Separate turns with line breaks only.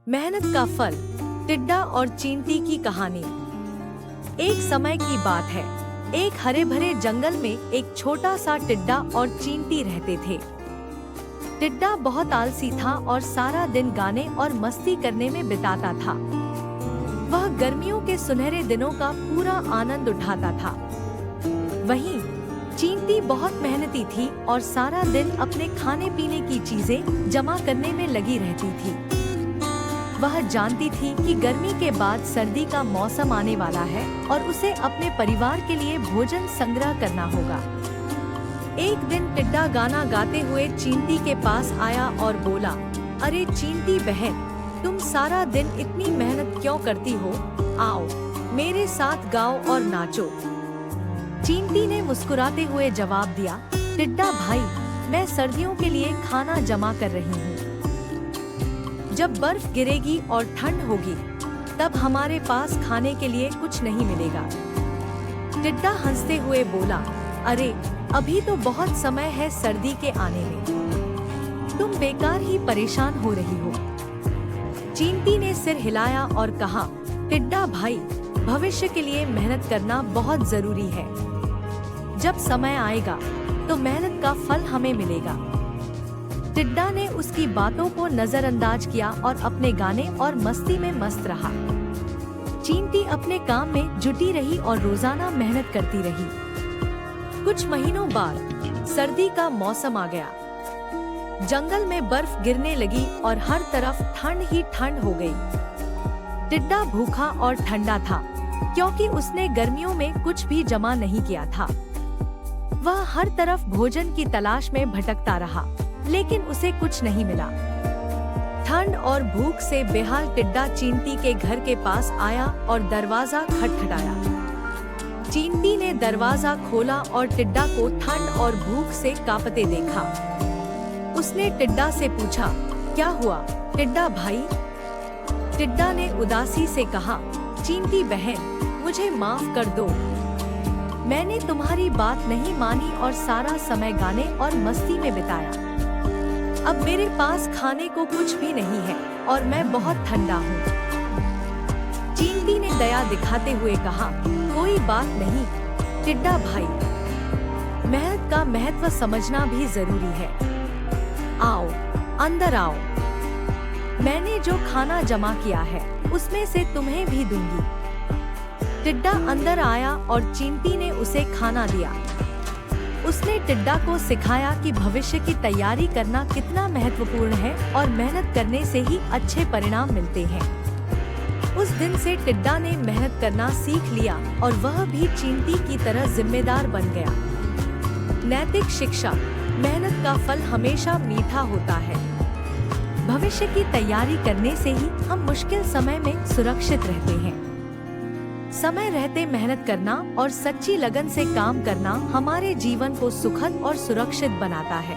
मेहनत का फल, टिड्डा और चींटी की कहानी। एक समय की बात है, एक हरे भरे जंगल में एक छोटा सा टिड्डा और चींटी रहते थे। टिड्डा बहुत आलसी था और सारा दिन गाने और मस्ती करने में बिताता था। वह गर्मियों के सुनहरे दिनों का पूरा आनंद उठाता था। वहीं चींटी बहुत मेहनती थी और सारा दिन अपने खाने पीने की चीजें जमा करने में लगी रहती थी। वह जानती थी कि गर्मी के बाद सर्दी का मौसम आने वाला है और उसे अपने परिवार के लिए भोजन संग्रह करना होगा। एक दिन टिड्डा गाना गाते हुए चींटी के पास आया और बोला, अरे चींटी बहन, तुम सारा दिन इतनी मेहनत क्यों करती हो? आओ मेरे साथ गाओ और नाचो। चींटी ने मुस्कुराते हुए जवाब दिया, टिड्डा भाई, मैं सर्दियों के लिए खाना जमा कर रही हूँ। जब बर्फ गिरेगी और ठंड होगी, तब हमारे पास खाने के लिए कुछ नहीं मिलेगा। टिड्डा हंसते हुए बोला, अरे अभी तो बहुत समय है सर्दी के आने में, तुम बेकार ही परेशान हो रही हो। चींटी ने सिर हिलाया और कहा, टिड्डा भाई, भविष्य के लिए मेहनत करना बहुत जरूरी है। जब समय आएगा तो मेहनत का फल हमें मिलेगा। टिड्डा ने उसकी बातों को नजरअंदाज किया और अपने गाने और मस्ती में मस्त रहा। चींटी अपने काम में जुटी रही और रोजाना मेहनत करती रही। कुछ महीनों बाद सर्दी का मौसम आ गया। जंगल में बर्फ गिरने लगी और हर तरफ ठंड ही ठंड हो गई। टिड्डा भूखा और ठंडा था, क्योंकि उसने गर्मियों में कुछ भी जमा नहीं किया था। वह हर तरफ भोजन की तलाश में भटकता रहा, लेकिन उसे कुछ नहीं मिला। ठंड और भूख से बेहाल टिड्डा चींटी के घर के पास आया और दरवाजा खटखटाया। चींटी ने दरवाजा खोला और टिड्डा को ठंड और भूख से कांपते देखा। उसने टिड्डा से पूछा, क्या हुआ टिड्डा भाई? टिड्डा ने उदासी से कहा, चींटी बहन, मुझे माफ कर दो। मैंने तुम्हारी बात नहीं मानी और सारा समय गाने और मस्ती में बिताया। अब मेरे पास खाने को कुछ भी नहीं है और मैं बहुत ठंडा हूँ। चींटी ने दया दिखाते हुए कहा, कोई बात नहीं टिड्डा भाई, मेहनत का महत्व समझना भी जरूरी है। आओ अंदर आओ, मैंने जो खाना जमा किया है उसमें से तुम्हें भी दूंगी। टिड्डा अंदर आया और चींटी ने उसे खाना दिया। उसने टिड्डा को सिखाया कि भविष्य की तैयारी करना कितना महत्वपूर्ण है और मेहनत करने से ही अच्छे परिणाम मिलते हैं। उस दिन से टिड्डा ने मेहनत करना सीख लिया और वह भी चींटी की तरह जिम्मेदार बन गया। नैतिक शिक्षा, मेहनत का फल हमेशा मीठा होता है। भविष्य की तैयारी करने से ही हम मुश्किल समय में सुरक्षित रहते हैं। समय रहते मेहनत करना और सच्ची लगन से काम करना हमारे जीवन को सुखद और सुरक्षित बनाता है।